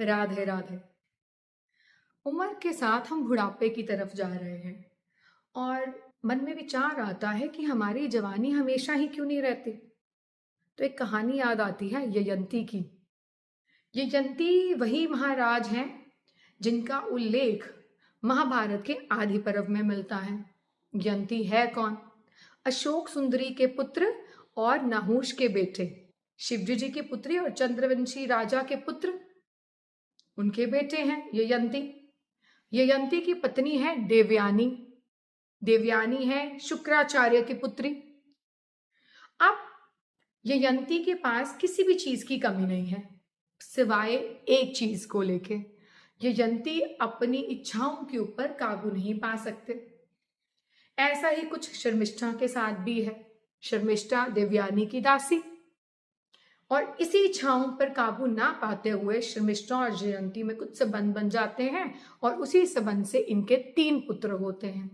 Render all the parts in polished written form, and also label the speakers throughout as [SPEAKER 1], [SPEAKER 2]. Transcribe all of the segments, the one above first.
[SPEAKER 1] राधे राधे। उम्र के साथ हम बुढ़ापे की तरफ जा रहे हैं और मन में विचार आता है कि हमारी जवानी हमेशा ही क्यों नहीं रहती। तो एक कहानी याद आती है ययंती की। ययंती वही महाराज हैं जिनका उल्लेख महाभारत के आदि पर्व में मिलता है। ययंती है कौन? अशोक सुंदरी के पुत्र और नहुष के बेटे, शिवजी जी की पुत्री और चंद्रवंशी राजा के पुत्र उनके बेटे हैं ययंती। ययंती की पत्नी है देवयानी। देवयानी है शुक्राचार्य की पुत्री। अब ययंती के पास किसी भी चीज की कमी नहीं है सिवाय एक चीज को लेके। ययंती अपनी इच्छाओं के ऊपर काबू नहीं पा सकते। ऐसा ही कुछ शर्मिष्ठा के साथ भी है। शर्मिष्ठा देवयानी की दासी, और इसी इच्छाओं पर काबू ना पाते हुए शर्मिष्ठा और जयंती में कुछ संबंध बन जाते हैं और उसी संबंध से इनके 3 पुत्र होते हैं।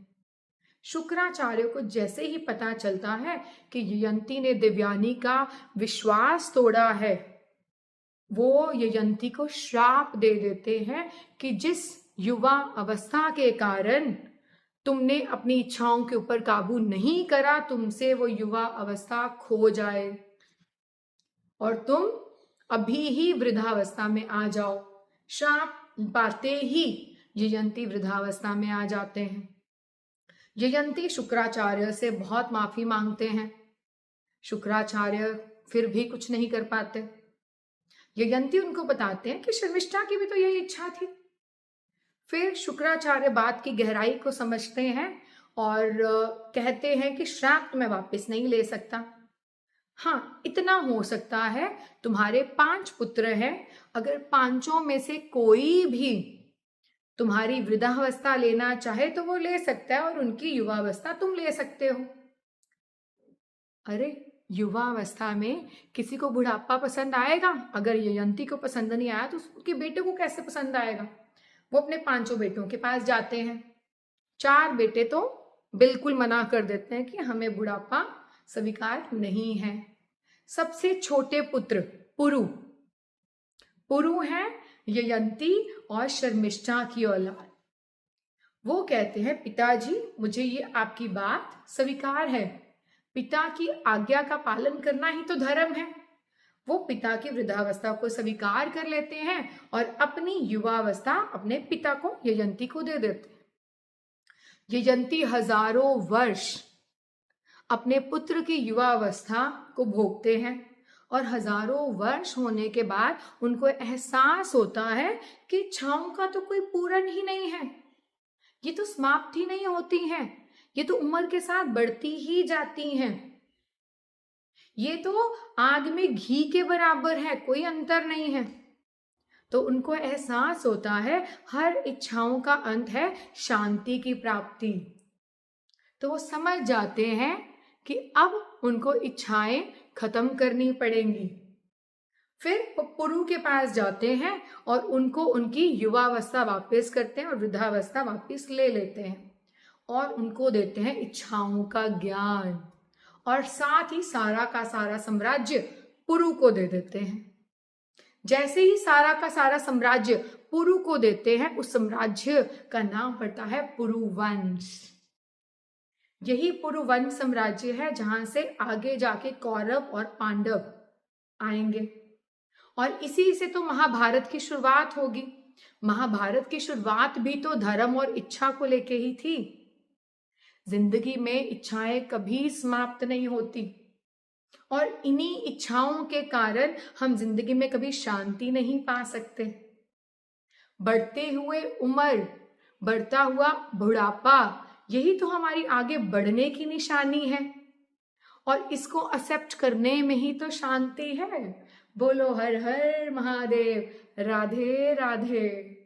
[SPEAKER 1] शुक्राचार्य को जैसे ही पता चलता है कि ययंती ने देवयानी का विश्वास तोड़ा है, वो ययंती को श्राप दे देते हैं कि जिस युवा अवस्था के कारण तुमने अपनी इच्छाओं के ऊपर काबू नहीं करा, तुमसे वो युवा अवस्था खो जाए और तुम अभी ही वृद्धावस्था में आ जाओ। श्राप पाते ही ययंती वृद्धावस्था में आ जाते हैं। ययंती शुक्राचार्य से बहुत माफी मांगते हैं। शुक्राचार्य फिर भी कुछ नहीं कर पाते। ययंती उनको बताते हैं कि शर्मिष्ठा की भी तो यही इच्छा थी। फिर शुक्राचार्य बात की गहराई को समझते हैं और कहते हैं कि श्राप मैं वापस नहीं ले सकता। हाँ, इतना हो सकता है, तुम्हारे 5 पुत्र हैं, अगर 5 में से कोई भी तुम्हारी वृद्धावस्था लेना चाहे तो वो ले सकता है और उनकी युवावस्था तुम ले सकते हो। अरे, युवावस्था में किसी को बुढ़ापा पसंद आएगा? अगर ययंती को पसंद नहीं आया तो उसके बेटे को कैसे पसंद आएगा? वो अपने 5 बेटों के पास जाते हैं। 4 बेटे तो बिल्कुल मना कर देते हैं कि हमें बुढ़ापा स्वीकार नहीं है। सबसे छोटे पुत्र पुरु, पुरु है ययंती और शर्मिष्ठा की औलाद। वो कहते हैं, पिताजी मुझे ये आपकी बात स्वीकार है, पिता की आज्ञा का पालन करना ही तो धर्म है। वो पिता की वृद्धावस्था को स्वीकार कर लेते हैं और अपनी युवावस्था अपने पिता को ययंती को दे देते हैं। ययंती हजारों वर्ष अपने पुत्र की युवावस्था को भोगते हैं और हजारों वर्ष होने के बाद उनको एहसास होता है कि इच्छाओं का तो कोई पूर्ण ही नहीं है, ये तो समाप्त ही नहीं होती हैं, ये तो उम्र के साथ बढ़ती ही जाती हैं, ये तो आग में घी के बराबर है, कोई अंतर नहीं है। तो उनको एहसास होता है हर इच्छाओं का अंत है शांति की प्राप्ति। तो वो समझ जाते हैं कि अब उनको इच्छाएं खत्म करनी पड़ेंगी। फिर वो पुरु के पास जाते हैं और उनको उनकी युवावस्था वापस करते हैं और वृद्धावस्था वापस ले लेते हैं और उनको देते हैं इच्छाओं का ज्ञान, और साथ ही सारा का सारा साम्राज्य पुरु को दे देते हैं। जैसे ही सारा का सारा साम्राज्य पुरु को देते हैं, उस साम्राज्य का नाम पड़ता है पुरुवंश। यही पुरुवंश साम्राज्य है जहां से आगे जाके कौरव और पांडव आएंगे, और इसी से तो महाभारत की शुरुआत होगी। महाभारत की शुरुआत भी तो धर्म और इच्छा को लेके ही थी। जिंदगी में इच्छाएं कभी समाप्त नहीं होती और इन्हीं इच्छाओं के कारण हम जिंदगी में कभी शांति नहीं पा सकते। बढ़ते हुए उम्र, बढ़ता हुआ बुढ़ापा, यही तो हमारी आगे बढ़ने की निशानी है और इसको एक्सेप्ट करने में ही तो शांति है। बोलो हर हर महादेव, राधे राधे।